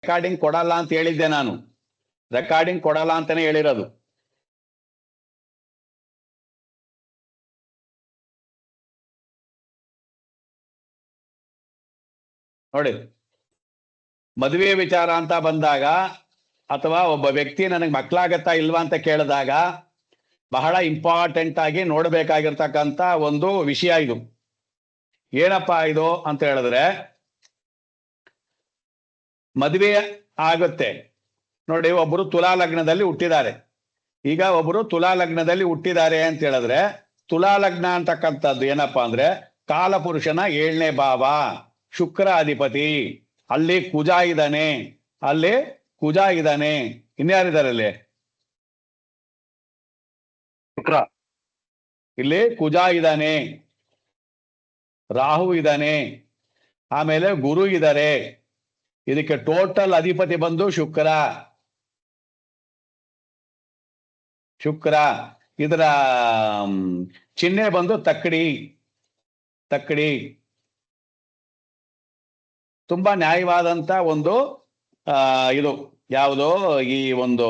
Recording ಕೊಡಲ್ಲ ಅಂತ ಹೇಳಿದ್ದೆ ನಾನು. ರೆಕಾರ್ಡಿಂಗ್ ಕೊಡಲ್ಲ ಅಂತಾನೆ ಹೇಳಿರೋದು. ನೋಡಿ, ಮದುವೆ ವಿಚಾರ ಅಂತ ಬಂದಾಗ ಅಥವಾ ಒಬ್ಬ ವ್ಯಕ್ತಿ ನನಗೆ ಮಕ್ಕಳಾಗತ್ತಾ ಇಲ್ವಾ ಅಂತ ಕೇಳಿದಾಗ ಬಹಳ ಇಂಪಾರ್ಟೆಂಟ್ ಆಗಿ ನೋಡ್ಬೇಕಾಗಿರ್ತಕ್ಕಂಥ ಒಂದು ವಿಷಯ ಇದು. ಏನಪ್ಪಾ ಇದು ಅಂತ ಹೇಳಿದ್ರೆ, ಮದುವೆ ಆಗುತ್ತೆ ನೋಡಿ. ಒಬ್ಬರು ತುಲಾ ಲಗ್ನದಲ್ಲಿ ಹುಟ್ಟಿದ್ದಾರೆ. ಈಗ ಒಬ್ಬರು ತುಲಾ ಲಗ್ನದಲ್ಲಿ ಹುಟ್ಟಿದ್ದಾರೆ ಅಂತ ಹೇಳಿದ್ರೆ, ತುಲಾ ಲಗ್ನ ಅಂತಕ್ಕಂಥದ್ದು ಏನಪ್ಪಾ ಅಂದ್ರೆ ಕಾಲಪುರುಷನ 7ನೇ ಭಾವ, ಶುಕ್ರ ಅಧಿಪತಿ. ಅಲ್ಲಿ ಕುಜ ಇದ್ದಾನೆ, ಅಲ್ಲಿ ಕುಜ ಇದ್ದಾನೆ. ಇನ್ಯಾರಿದ್ದಾರೆ ಅಲ್ಲಿ? ಶುಕ್ರ. ಇಲ್ಲಿ ಕುಜ ಇದ್ದಾನೆ, ರಾಹು ಇದ್ದಾನೆ, ಆಮೇಲೆ ಗುರು ಇದ್ದಾರೆ. ಇದಕ್ಕೆ ಟೋಟಲ್ ಅಧಿಪತಿ ಬಂದು ಶುಕ್ರ. ಶುಕ್ರ ಇದರ ಚಿಹ್ನೆ ಬಂದು ತಕ್ಕಡಿ. ತಕ್ಕಡಿ ತುಂಬಾ ನ್ಯಾಯವಾದಂತ ಒಂದು ಇದು ಯಾವುದೋ ಈ ಒಂದು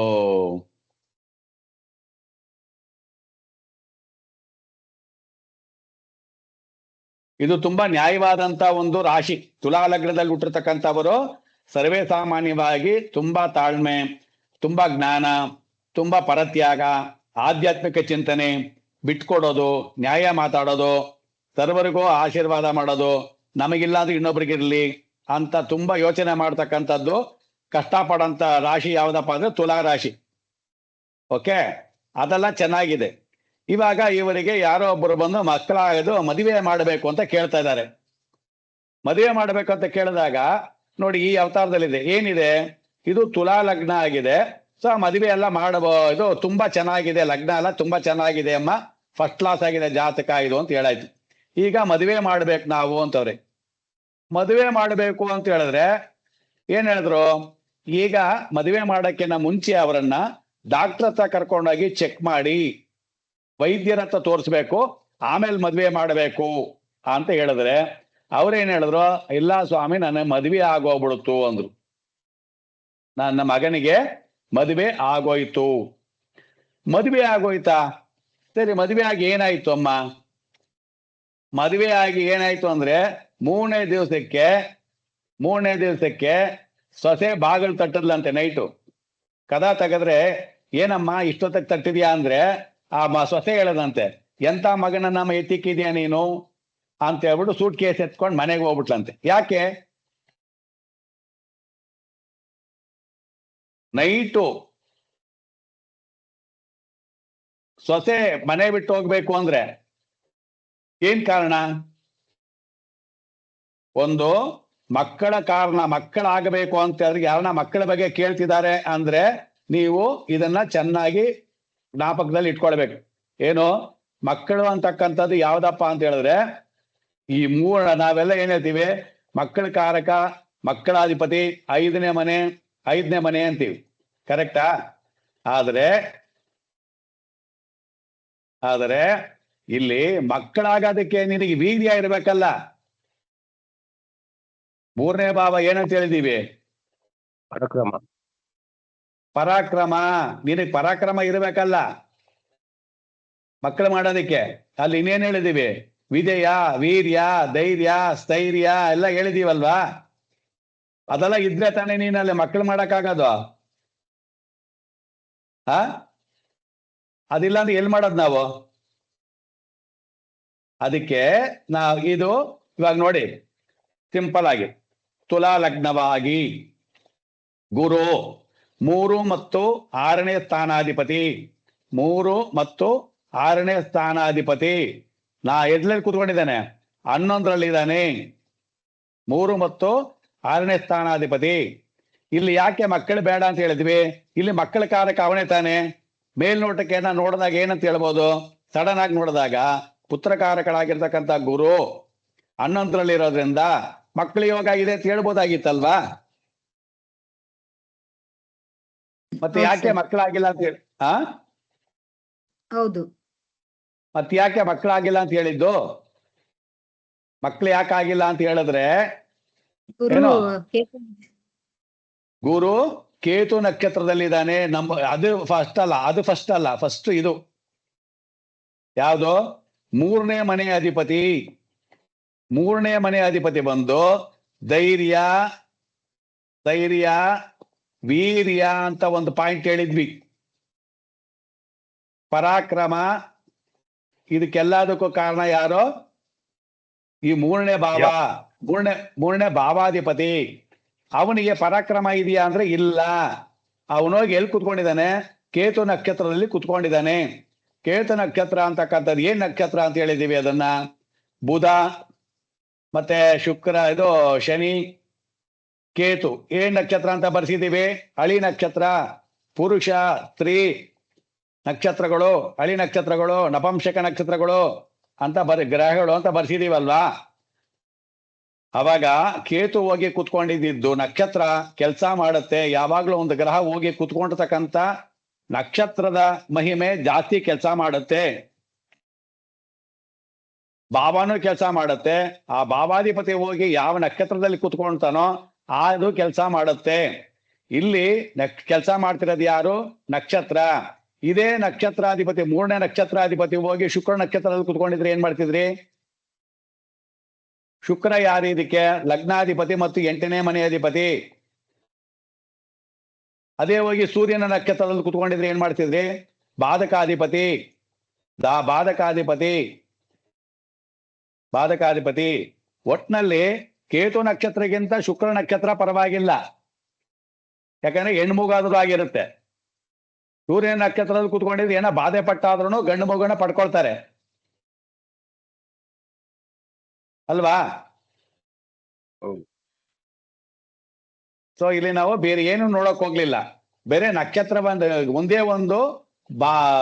ಇದು ತುಂಬಾ ನ್ಯಾಯವಾದಂತ ಒಂದು ರಾಶಿ. ತುಲಾ ಲಗ್ನದಲ್ಲಿ ಹುಟ್ಟಿರ್ತಕ್ಕಂಥವರು ಸರ್ವೇ ಸಾಮಾನ್ಯವಾಗಿ ತುಂಬಾ ತಾಳ್ಮೆ, ತುಂಬಾ ಜ್ಞಾನ, ತುಂಬಾ ಪರತ್ಯಾಗ, ಆಧ್ಯಾತ್ಮಿಕ ಚಿಂತನೆ, ಬಿಟ್ಕೊಡೋದು, ನ್ಯಾಯ ಮಾತಾಡೋದು, ಸರ್ವರಿಗೂ ಆಶೀರ್ವಾದ ಮಾಡೋದು, ನಮಗಿಲ್ಲ ಅಂದ್ರೆ ಇನ್ನೊಬ್ರಿಗಿರ್ಲಿ ಅಂತ ತುಂಬಾ ಯೋಚನೆ ಮಾಡ್ತಕ್ಕಂಥದ್ದು ಕಷ್ಟಪಡಂತ ರಾಶಿ ಯಾವ್ದಪ್ಪ ಅಂದ್ರೆ ತುಲಾ ರಾಶಿ. ಓಕೆ, ಅದೆಲ್ಲ ಚೆನ್ನಾಗಿದೆ. ಇವಾಗ ಇವರಿಗೆ ಯಾರೋ ಒಬ್ಬರು ಬಂದು ಮಕ್ಕಳಾಗೋದು ಮದುವೆ ಮಾಡಬೇಕು ಅಂತ ಕೇಳ್ತಾ ಇದ್ದಾರೆ. ಮದುವೆ ಮಾಡಬೇಕು ಅಂತ ಕೇಳಿದಾಗ ನೋಡಿ, ಈ ಅವತಾರದಲ್ಲಿದೆ ಏನಿದೆ, ಇದು ತುಲಾ ಲಗ್ನ ಆಗಿದೆ. ಸೊ ಮದುವೆ ಎಲ್ಲ ಮಾಡಬಹುದು, ತುಂಬಾ ಚೆನ್ನಾಗಿದೆ, ಲಗ್ನ ಎಲ್ಲ ತುಂಬಾ ಚೆನ್ನಾಗಿದೆ ಅಮ್ಮ, ಫಸ್ಟ್ ಕ್ಲಾಸ್ ಆಗಿದೆ ಜಾತಕ ಇದು ಅಂತ ಹೇಳಾಯ್ತು. ಈಗ ಮದುವೆ ಮಾಡ್ಬೇಕು ನಾವು ಅಂತವ್ರೆ. ಮದುವೆ ಮಾಡಬೇಕು ಅಂತ ಹೇಳಿದ್ರೆ ಏನ್ ಹೇಳಿದ್ರು, ಈಗ ಮದುವೆ ಮಾಡಕ್ಕಿಂತ ಮುಂಚೆ ಅವರನ್ನ ಡಾಕ್ಟರ್ ಹತ್ರ ಕರ್ಕೊಂಡೋಗಿ ಚೆಕ್ ಮಾಡಿ ವೈದ್ಯರ ಹತ್ರ ತೋರಿಸ್ಬೇಕು, ಆಮೇಲೆ ಮದುವೆ ಮಾಡಬೇಕು ಅಂತ ಹೇಳಿದ್ರೆ ಅವ್ರೇನ್ ಹೇಳಿದ್ರು, ಇಲ್ಲ ಸ್ವಾಮಿ ನನ್ನ ಮದುವೆ ಆಗೋಗ್ಬಿಡುತ್ತು ಅಂದ್ರು. ನನ್ನ ಮಗನಿಗೆ ಮದುವೆ ಆಗೋಯ್ತು. ಮದುವೆ ಆಗೋಯ್ತಾ? ಸರಿ, ಮದುವೆ ಆಗಿ ಏನಾಯ್ತು ಅಮ್ಮ? ಮದುವೆ ಆಗಿ ಏನಾಯ್ತು ಅಂದ್ರೆ ಮೂರನೇ ದಿವಸಕ್ಕೆ ಸೊಸೆ ಬಾಗಿಲು ತಟ್ಟದ್ಲಂತೆ. ನೈಟು ಕದ ತೆಗೆದ್ರೆ, ಏನಮ್ಮ ಇಷ್ಟೊತ್ತಿಗೆ ತಟ್ಟಿದ್ಯಾ ಅಂದ್ರೆ ಆ ಸೊಸೆ ಹೇಳದಂತೆ, ಎಂತ ಮಗನನ್ನ ಎತ್ತಿಕ್ಕಿದ್ಯಾ ನೀನು ಅಂತ ಹೇಳ್ಬಿಟ್ಟು ಸೂಟ್ ಕೇಸ್ ಎತ್ಕೊಂಡು ಮನೆಗೆ ಹೋಗ್ಬಿಟ್ಲಂತೆ. ಯಾಕೆ? ನೈಟು ಸೊಸೆ ಮನೆ ಬಿಟ್ಟು ಹೋಗ್ಬೇಕು ಅಂದ್ರೆ ಏನ್ ಕಾರಣ? ಒಂದು ಮಕ್ಕಳ ಕಾರಣ. ಮಕ್ಕಳಾಗಬೇಕು ಅಂತ ಹೇಳಿದ್ರೆ ಯಾರನ್ನ ಮಕ್ಕಳ ಬಗ್ಗೆ ಕೇಳ್ತಿದ್ದಾರೆ ಅಂದ್ರೆ ನೀವು ಇದನ್ನ ಚೆನ್ನಾಗಿ ಜ್ಞಾಪಕದಲ್ಲಿ ಇಟ್ಕೊಳ್ಬೇಕು. ಏನು ಮಕ್ಕಳು ಅಂತಕ್ಕಂಥದ್ದು ಯಾವ್ದಪ್ಪ ಅಂತ ಹೇಳಿದ್ರೆ, ಈ ನಾವೆಲ್ಲ ಏನ್ ಹೇಳ್ತೀವಿ, ಮಕ್ಕಳ ಕಾರಕ, ಮಕ್ಕಳಾಧಿಪತಿ, 5ನೇ ಮನೆ ಅಂತೀವಿ, ಕರೆಕ್ಟಾ? ಆದರೆ ಇಲ್ಲಿ ಮಕ್ಕಳಾಗೋದಕ್ಕೆ ನಿನಗೆ ವೀರ್ಯ ಇರ್ಬೇಕಲ್ಲ. 3ನೇ ಭಾವ ಏನಂತ ಹೇಳಿದೀವಿ? ಪರಾಕ್ರಮ. ನಿನಗೆ ಪರಾಕ್ರಮ ಇರ್ಬೇಕಲ್ಲ ಮಕ್ಕಳು ಮಾಡೋದಕ್ಕೆ. ಅಲ್ಲಿ ಇನ್ನೇನ್ ಹೇಳಿದೀವಿ? ವಿಜಯ, ವೀರ್ಯ, ಧೈರ್ಯ, ಸ್ಥೈರ್ಯ ಎಲ್ಲ ಹೇಳಿದೀವಲ್ವಾ? ಅದೆಲ್ಲ ಇದ್ರೆ ತಾನೇ ನೀನಲ್ಲಿ ಮಕ್ಕಳು ಮಾಡಕ್ಕಾಗೋದು. ಅದಿಲ್ಲ ಅಂದ್ರೆ ಎಲ್ಲಿ ಮಾಡೋದು ನಾವು? ಅದಕ್ಕೆ ಇದು ಇವಾಗ ನೋಡಿ, ಸಿಂಪಲ್ ಆಗಿ ತುಲಾ ಲಗ್ನವಾಗಿ ಗುರು 3 ಮತ್ತು 6ನೇ ಸ್ಥಾನಾಧಿಪತಿ, 3 ಮತ್ತು 6ನೇ ಸ್ಥಾನಾಧಿಪತಿ ಎದ್ರಲ್ಲಿ ಕೂತ್ಕೊಂಡಿದ್ದಾನೆ? 11ರಲ್ಲಿದ್ದಾನೆ. 3 ಮತ್ತು 6ನೇ ಸ್ಥಾನಾಧಿಪತಿ. ಇಲ್ಲಿ ಯಾಕೆ ಮಕ್ಕಳು ಬೇಡ ಅಂತ ಹೇಳಿದ್ವಿ? ಇಲ್ಲಿ ಮಕ್ಕಳ ಕಾರಕ ಅವನೇ ತಾನೆ. ಮೇಲ್ನೋಟಕ್ಕೆ ನೋಡಿದಾಗ ಏನಂತ ಹೇಳ್ಬೋದು? ಸಡನ್ ಆಗಿ ನೋಡಿದಾಗ ಪುತ್ರಕಾರಕಳಾಗಿರ್ತಕ್ಕಂಥ ಗುರು 11ರಲ್ಲಿರೋದ್ರಿಂದ ಮಕ್ಕಳ ಯೋಗ ಇದೆ ಅಂತ ಹೇಳ್ಬೋದಾಗಿತ್ತಲ್ವಾ? ಮತ್ತೆ ಯಾಕೆ ಮಕ್ಕಳಾಗಿಲ್ಲ ಅಂತ ಹೇಳಿ ಹೌದು, ಮತ್ತೆ ಯಾಕೆ ಮಕ್ಕಳಾಗಿಲ್ಲ ಅಂತ ಹೇಳಿದ್ದು? ಮಕ್ಳು ಯಾಕಾಗಿಲ್ಲ ಅಂತ ಹೇಳಿದ್ರೆ ಏನು, ಗುರು ಕೇತು ನಕ್ಷತ್ರದಲ್ಲಿದ್ದಾನೆ. ಅದು ಫಸ್ಟ್ ಅಲ್ಲ, ಫಸ್ಟ್ ಇದು ಯಾವುದು? ಮೂರನೇ ಮನೆ ಅಧಿಪತಿ. ಮೂರನೇ ಮನೆ ಅಧಿಪತಿ ಬಂದು ಧೈರ್ಯ, ವೀರ್ಯ ಅಂತ ಒಂದು ಪಾಯಿಂಟ್ ಹೇಳಿದ್ವಿ. ಪರಾಕ್ರಮ, ಇದಕ್ಕೆಲ್ಲದಕ್ಕೂ ಕಾರಣ ಯಾರು? ಈ ಮೂರನೇ ಭಾವ. ಮೂರನೇ ಭಾವಾಧಿಪತಿ. ಅವನಿಗೆ ಪರಾಕ್ರಮ ಇದೆಯಾ ಅಂದ್ರೆ ಇಲ್ಲ. ಅವನೋಗಿ ಎಲ್ಲಿ ಕುತ್ಕೊಂಡಿದ್ದಾನೆ? ಕೇತು ನಕ್ಷತ್ರದಲ್ಲಿ ಕುತ್ಕೊಂಡಿದ್ದಾನೆ. ಕೇತು ನಕ್ಷತ್ರ ಅಂತಕ್ಕಂಥದ್ದು ಏನ್ ನಕ್ಷತ್ರ ಅಂತ ಹೇಳಿದೀವಿ? ಅದನ್ನ ಬುಧ ಮತ್ತೆ ಶುಕ್ರ, ಇದು ಶನಿ, ಕೇತು ಏನ್ ನಕ್ಷತ್ರ ಅಂತ ಬರ್ಸಿದೀವಿ? ಹಳಿ ನಕ್ಷತ್ರ. ಪುರುಷ, ಸ್ತ್ರೀ ನಕ್ಷತ್ರಗಳು, ಹಳಿ ನಕ್ಷತ್ರಗಳು, ನಪಂಸಕ ನಕ್ಷತ್ರಗಳು ಅಂತ ಗ್ರಹಗಳು ಅಂತ ಬರ್ಸಿದೀವಲ್ವಾ? ಅವಾಗ ಕೇತು ಹೋಗಿ ಕುತ್ಕೊಂಡಿದ್ದು ನಕ್ಷತ್ರ ಕೆಲಸ ಮಾಡುತ್ತೆ. ಯಾವಾಗ್ಲೂ ಒಂದು ಗ್ರಹ ಹೋಗಿ ಕುತ್ಕೊಂಡಿರ್ತಕ್ಕಂಥ ನಕ್ಷತ್ರದ ಮಹಿಮೆ ಜಾಸ್ತಿ ಕೆಲಸ ಮಾಡುತ್ತೆ. ಭಾವನೂ ಕೆಲಸ ಮಾಡುತ್ತೆ. ಆ ಭಾವಾಧಿಪತಿ ಹೋಗಿ ಯಾವ ನಕ್ಷತ್ರದಲ್ಲಿ ಕುತ್ಕೊಳ್ತಾನೋ ಅದು ಕೆಲಸ ಮಾಡುತ್ತೆ. ಇಲ್ಲಿ ಕೆಲಸ ಮಾಡ್ತಿರೋದು ಯಾರು? ನಕ್ಷತ್ರ. ಇದೇ ನಕ್ಷತ್ರಾಧಿಪತಿ, ಮೂರನೇ ನಕ್ಷತ್ರಾಧಿಪತಿ ಹೋಗಿ ಶುಕ್ರ ನಕ್ಷತ್ರದಲ್ಲಿ ಕುತ್ಕೊಂಡಿದ್ರೆ ಏನ್ ಮಾಡ್ತಿದ್ರಿ? ಶುಕ್ರ ಯಾರು? ಇದಕ್ಕೆ ಲಗ್ನಾಧಿಪತಿ ಮತ್ತು 8ನೇ ಮನೆ ಅಧಿಪತಿ. ಅದೇ ಹೋಗಿ ಸೂರ್ಯನ ನಕ್ಷತ್ರದಲ್ಲಿ ಕುತ್ಕೊಂಡಿದ್ರೆ ಏನ್ ಮಾಡ್ತಿದ್ರಿ? ಬಾಧಕಾಧಿಪತಿ. ಬಾಧಕಾಧಿಪತಿ. ಒಟ್ನಲ್ಲಿ ಕೇತು ನಕ್ಷತ್ರಕ್ಕಿಂತ ಶುಕ್ರ ನಕ್ಷತ್ರ ಪರವಾಗಿಲ್ಲ, ಯಾಕಂದ್ರೆ ಹೆಣ್ಮುಗಾದ್ರೂ ಆಗಿರುತ್ತೆ. ಸೂರ್ಯನ ನಕ್ಷತ್ರದಲ್ಲಿ ಕುತ್ಕೊಂಡಿದ್ರೆ ಏನೋ ಬಾಧೆ ಪಟ್ಟಾದ್ರೂ ಗಂಡು ಮಗುನ ಪಡ್ಕೊಳ್ತಾರೆ ಅಲ್ವಾ? ಸೊ ಇಲ್ಲಿ ನಾವು ಬೇರೆ ಏನು ನೋಡಕ್ ಹೋಗ್ಲಿಲ್ಲ. ಬೇರೆ ನಕ್ಷತ್ರ ಒಂದೇ ಒಂದು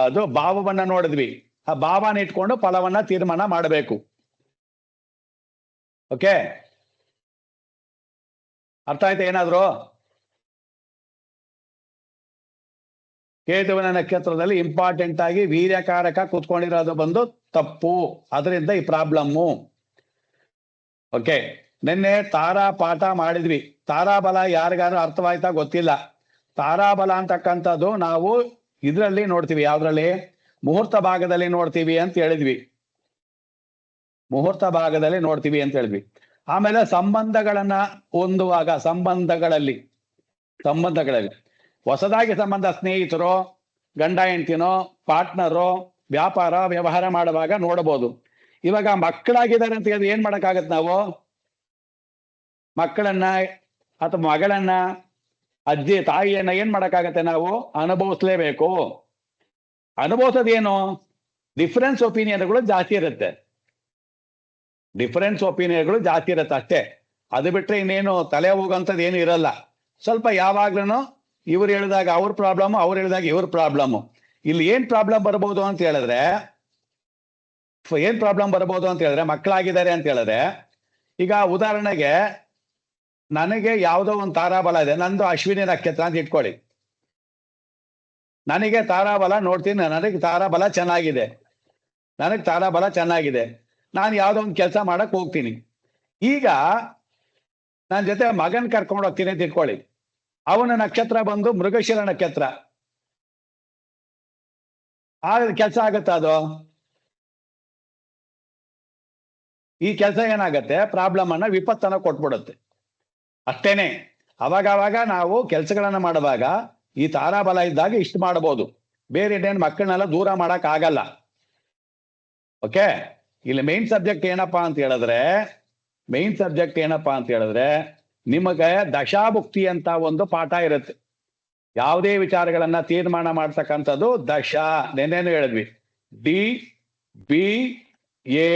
ಅದು ಭಾವವನ್ನ ನೋಡಿದ್ವಿ. ಆ ಭಾವನ ಇಟ್ಕೊಂಡು ಫಲವನ್ನ ತೀರ್ಮಾನ ಮಾಡಬೇಕು. ಓಕೆ, ಅರ್ಥ ಆಯ್ತಾ ಏನಾದ್ರು? ಕೇತುವಿನ ನಕ್ಷತ್ರದಲ್ಲಿ ಇಂಪಾರ್ಟೆಂಟ್ ಆಗಿ ವೀರ್ಯಕಾರಕ ಕೂತ್ಕೊಂಡಿರೋದು ಬಂದು ತಪ್ಪು. ಅದರಿಂದ ಈ ಪ್ರಾಬ್ಲಮ್ಮು. ಓಕೆ, ನಿನ್ನೆ ತಾರಾ ಪಾಠ ಮಾಡಿದ್ವಿ. ತಾರಾಬಲ ಯಾರಿಗಾರು ಅರ್ಥವಾಯ್ತಾ ಗೊತ್ತಿಲ್ಲ. ತಾರಾಬಲ ಅಂತಕ್ಕಂಥದ್ದು ನಾವು ಇದರಲ್ಲಿ ನೋಡ್ತೀವಿ. ಯಾವ್ದ್ರಲ್ಲಿ? ಮುಹೂರ್ತ ಭಾಗದಲ್ಲಿ ನೋಡ್ತೀವಿ ಅಂತ ಹೇಳಿದ್ವಿ. ಆಮೇಲೆ ಸಂಬಂಧಗಳನ್ನ ಹೊಂದುವಾಗ, ಸಂಬಂಧಗಳಲ್ಲಿ ಹೊಸದಾಗಿ ಸಂಬಂಧ, ಸ್ನೇಹಿತರು, ಗಂಡ ಹೆಂಡ್ತಿನೋ, ಪಾರ್ಟ್ನರು, ವ್ಯಾಪಾರ ವ್ಯವಹಾರ ಮಾಡುವಾಗ ನೋಡಬಹುದು. ಇವಾಗ ಮಕ್ಕಳಾಗಿದ್ದಾರೆ ಅಂತ ಹೇಳಿದ್ರೆ ಏನ್ ಮಾಡಕ್ಕಾಗತ್ತೆ? ನಾವು ಮಕ್ಕಳನ್ನ ಅಥವಾ ಮಗಳನ್ನ, ಅಜ್ಜಿ ತಾಯಿಯನ್ನ ಏನ್ ಮಾಡಕ್ಕಾಗತ್ತೆ? ನಾವು ಅನುಭವಿಸ್ಲೇಬೇಕು. ಅನುಭವಿಸೋದೇನು? ಡಿಫರೆನ್ಸ್ ಒಪಿನಿಯನ್ಗಳು ಜಾಸ್ತಿ ಇರುತ್ತೆ. ಅಷ್ಟೇ. ಅದು ಬಿಟ್ರೆ ಇನ್ನೇನು ತಲೆ ಹೋಗಂಥದ್ದು ಏನು ಇರಲ್ಲ. ಸ್ವಲ್ಪ ಯಾವಾಗ್ಲೂ ಇವ್ರು ಹೇಳಿದಾಗ ಅವ್ರ ಪ್ರಾಬ್ಲಮ್, ಅವ್ರು ಹೇಳಿದಾಗ ಇವ್ರ ಪ್ರಾಬ್ಲಮ್. ಇಲ್ಲಿ ಏನ್ ಪ್ರಾಬ್ಲಮ್ ಬರ್ಬೋದು ಅಂತ ಹೇಳಿದ್ರೆ, ಮಕ್ಕಳಾಗಿದ್ದಾರೆ ಅಂತ ಹೇಳಿದ್ರೆ, ಈಗ ಉದಾಹರಣೆಗೆ ನನಗೆ ಯಾವುದೋ ಒಂದು ತಾರಾಬಲ ಇದೆ. ನಂದು ಅಶ್ವಿನಿ ನಕ್ಷತ್ರ ಅಂತ ಇಟ್ಕೊಳ್ಳಿ. ನನಗೆ ತಾರಾಬಲ ನೋಡ್ತೀನಿ, ನನಗೆ ತಾರಾಬಲ ಚೆನ್ನಾಗಿದೆ. ನಾನು ಯಾವುದೋ ಒಂದು ಕೆಲಸ ಮಾಡಕ್ ಹೋಗ್ತೀನಿ. ಈಗ ನನ್ನ ಜೊತೆ ಮಗನ್ ಕರ್ಕೊಂಡು ಹೋಗ್ತೀನಿ ಅಂತ ಇಟ್ಕೊಳ್ಳಿ. ಅವನ ನಕ್ಷತ್ರ ಬಂದು ಮೃಗಶಿರ ನಕ್ಷತ್ರ. ಕೆಲಸ ಆಗತ್ತ? ಅದು ಈ ಕೆಲಸ ಏನಾಗತ್ತೆ? ಪ್ರಾಬ್ಲಮ್ ಅನ್ನ, ವಿಪತ್ತನ್ನ ಕೊಟ್ಬಿಡುತ್ತೆ. ಅಷ್ಟೇನೆ. ಅವಾಗ ನಾವು ಕೆಲಸಗಳನ್ನ ಮಾಡುವಾಗ ಈ ತಾರಾಬಲ ಇದ್ದಾಗ ಇಷ್ಟು ಮಾಡಬಹುದು. ಬೇರೆ ಇನ್ನೇನು ಮಕ್ಕಳನ್ನೆಲ್ಲ ದೂರ ಮಾಡಕ್ ಆಗಲ್ಲ. ಓಕೆ, ಇಲ್ಲಿ ಮೈನ್ ಸಬ್ಜೆಕ್ಟ್ ಏನಪ್ಪಾ ಅಂತ ಹೇಳಿದ್ರೆ, ನಿಮಗೆ ದಶಾಭುಕ್ತಿ ಅಂತ ಒಂದು ಪಾಠ ಇರುತ್ತೆ. ಯಾವುದೇ ವಿಚಾರಗಳನ್ನ ತೀರ್ಮಾನ ಮಾಡ್ತಕ್ಕಂಥದ್ದು ದಶಾ. ನೆನ್ನೇನು ಹೇಳಿದ್ವಿ, DBA,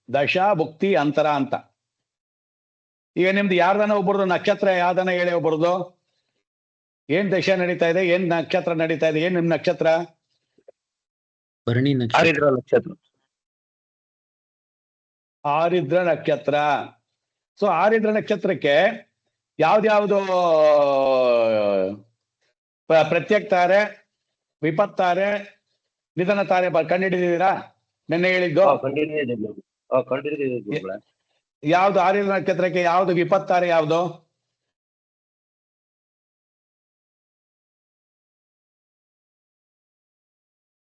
ದಶಾಭುಕ್ತಿ ಅಂತರ ಅಂತ. ಈಗ ನಿಮ್ದು ಯಾರ್ದನ ಒಬ್ಬರದು ನಕ್ಷತ್ರ ಯಾವ್ದನ ಹೇಳಿ ಒಬ್ಬರದು ಏನ್ ದಶಾ ನಡೀತಾ ಇದೆ, ಏನ್ ನಕ್ಷತ್ರ ನಡೀತಾ ಇದೆ, ಏನ್ ನಿಮ್ ನಕ್ಷತ್ರ? ಆರಿದ್ರ ನಕ್ಷತ್ರ. ಸೊ ಆರಿದ್ರ ನಕ್ಷತ್ರಕ್ಕೆ ಯಾವ್ದ್ಯಾವ್ದು ಪ್ರತ್ಯೇಕ ತಾರೆ, ವಿಪತ್ತಾರೆ, ನಿಧನ ತಾರೆ ಕಂಡುಹಿಡಿದಿದ್ದೀರಾ? ನೆನ್ನೆ ಹೇಳಿದ್ದು ಯಾವ್ದು? ಆರಿದ್ರ ನಕ್ಷತ್ರಕ್ಕೆ ಯಾವ್ದು ವಿಪತ್ತಾರೆ? ಯಾವ್ದು?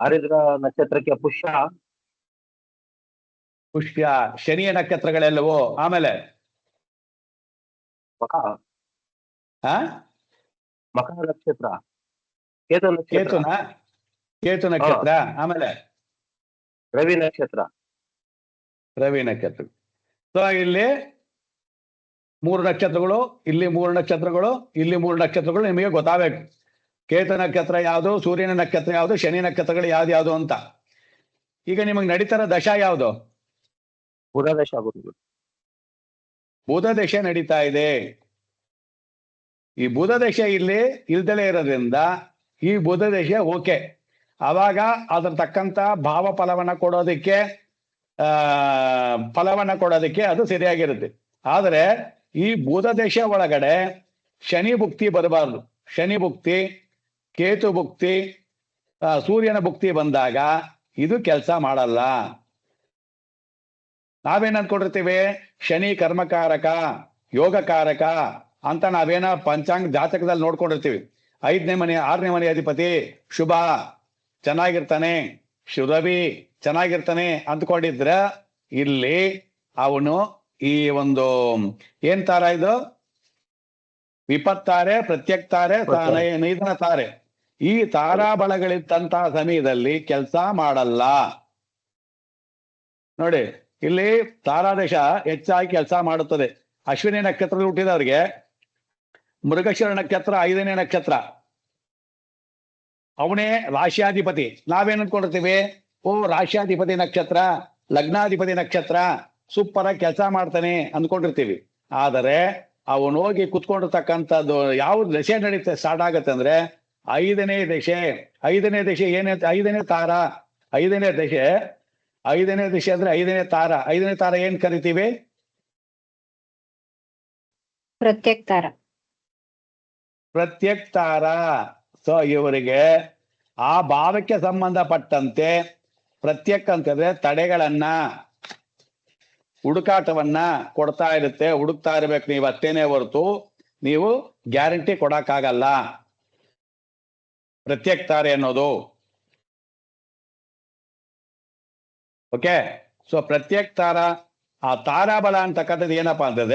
ಆರಿದ್ರ ನಕ್ಷತ್ರಕ್ಕೆ ಪುಷ್ಯ. ಪುಷ್ಯ. ಶನಿಯ ನಕ್ಷತ್ರಗಳೆಲ್ಲವೂ. ಆಮೇಲೆ ಮಕ ಆ ಮಕರ ನಕ್ಷತ್ರ. ಕೇತು ನಕ್ಷತ್ರ. ಕೇತುನ ಕೇತು ನಕ್ಷತ್ರ. ಆಮೇಲೆ ರವಿ ನಕ್ಷತ್ರ. ರವಿ ನಕ್ಷತ್ರ. ಸೊ ಇಲ್ಲಿ 3 ನಕ್ಷತ್ರಗಳು, ಇಲ್ಲಿ 3 ನಕ್ಷತ್ರಗಳು, ಇಲ್ಲಿ 3 ನಕ್ಷತ್ರಗಳು ನಿಮಗೆ ಗೊತ್ತಾಗಬೇಕು. ಕೇತು ನಕ್ಷತ್ರ ಯಾವುದು, ಸೂರ್ಯನ ನಕ್ಷತ್ರ ಯಾವುದು, ಶನಿ ನಕ್ಷತ್ರಗಳು ಯಾವ್ದು ಅಂತ. ಈಗ ನಿಮಗೆ ನಡೀತಾರ ದಶಾ ಯಾವುದು? ಬುಧ ದಶ ಗುರುಗಳು. ಬುಧ ದಶೆ ನಡೀತಾ ಇದೆ. ಈ ಬುಧ ದಶೆ ಇಲ್ಲಿ ಇಲ್ದಲೇ ಇರೋದ್ರಿಂದ ಈ ಬುಧ ದಶೆ ಓಕೆ. ಆವಾಗ ಅದ್ರ ತಕ್ಕಂತ ಭಾವ ಫಲವನ್ನ ಕೊಡೋದಕ್ಕೆ ಅದು ಸರಿಯಾಗಿರುತ್ತೆ. ಆದರೆ ಈ ಬುಧ ದಶೆ ಒಳಗಡೆ ಶನಿ ಭುಕ್ತಿ ಬರಬಾರ್ದು. ಶನಿ ಭುಕ್ತಿ, ಕೇತು ಭುಕ್ತಿ, ಸೂರ್ಯನ ಭುಕ್ತಿ ಬಂದಾಗ ಇದು ಕೆಲಸ ಮಾಡಲ್ಲ. ನಾವೇನ್ ಅನ್ಕೊಂಡಿರ್ತೀವಿ, ಶನಿ ಕರ್ಮಕಾರಕ, ಯೋಗಕಾರಕ ಅಂತ ನಾವೇನ ಪಂಚಾಂಗ ಜಾತಕದಲ್ಲಿ ನೋಡ್ಕೊಂಡಿರ್ತೀವಿ. 5ನೇ ಮನೆ 6ನೇ ಮನೆ ಅಧಿಪತಿ ಶುಭ, ಚೆನ್ನಾಗಿರ್ತಾನೆ, ರವಿ ಚೆನ್ನಾಗಿರ್ತಾನೆ ಅಂದ್ಕೊಂಡಿದ್ರ ಇಲ್ಲಿ ಅವನು ಈ ಒಂದು ಏನ್ ತಾರ ಇದು, ವಿಪತ್ತಾರೆ, ಪ್ರತ್ಯಕ್ತಾರೆ, ನೈದನ ತಾರೆ, ಈ ತಾರಾ ಬಳಗಳಿದ್ದಂತಹ ಸಮಯದಲ್ಲಿ ಕೆಲಸ ಮಾಡಲ್ಲ. ನೋಡಿ ಇಲ್ಲಿ ತಾರಾದೇಶ ಹೆಚ್ಚಾಗಿ ಕೆಲಸ ಮಾಡುತ್ತದೆ. ಅಶ್ವಿನಿ ನಕ್ಷತ್ರ ಹುಟ್ಟಿದವರಿಗೆ ಮೃಗಶಿರ ನಕ್ಷತ್ರ 5ನೇ ನಕ್ಷತ್ರ, ಅವನೇ ರಾಶ್ಯಾಧಿಪತಿ. ನಾವೇನ್ ಅನ್ಕೊಂಡಿರ್ತೀವಿ, ಓ ರಾಶ್ಯಾಧಿಪತಿ ನಕ್ಷತ್ರ, ಲಗ್ನಾಧಿಪತಿ ನಕ್ಷತ್ರ, ಸೂಪರ್ ಆಗಿ ಕೆಲಸ ಮಾಡ್ತಾನೆ ಅಂದ್ಕೊಂಡಿರ್ತೀವಿ. ಆದರೆ ಅವನು ಹೋಗಿ ಕುತ್ಕೊಂಡಿರ್ತಕ್ಕಂಥದ್ದು ಯಾವ ದಶೆ ನಡೀತೆ ಸ್ಟಾರ್ಟ್ ಆಗತ್ತೆ ಅಂದ್ರೆ 5ನೇ ದಶೆ. 5ನೇ ದಶೆ ಏನೇ, 5ನೇ ತಾರ, 5ನೇ ದಶೆ, 5ನೇ ದಶೆ ಅಂದ್ರೆ 5ನೇ ತಾರ. 5ನೇ ತಾರ ಏನ್ ಕರಿತೀವಿ? ಪ್ರತ್ಯಕ್ ತಾರ. ಪ್ರತ್ಯಕ್ ತಾರ. ಸೊ ಇವರಿಗೆ ಆ ಭಾವಕ್ಕೆ ಸಂಬಂಧಪಟ್ಟಂತೆ ಪ್ರತ್ಯಕ್ ಅಂತಂದ್ರೆ ತಡೆಗಳನ್ನ, ಹುಡುಕಾಟವನ್ನ ಕೊಡ್ತಾ ಇರುತ್ತೆ. ಹುಡುಕ್ತಾ ಇರ್ಬೇಕು ನೀವು, ಅಷ್ಟೇನೆ ಹೊರತು ನೀವು ಗ್ಯಾರಂಟಿ ಕೊಡಕ್ಕಾಗಲ್ಲ ಪ್ರತ್ಯಕ್ ತಾರೆ ಅನ್ನೋದು. ಓಕೆ. ಸೊ ಪ್ರತ್ಯಕ್ ತಾರ, ಆ ತಾರಾಬಲ ಅಂತಕ್ಕಂಥದ್ದು ಏನಪ್ಪಾ ಅಂತಂದ್ರೆ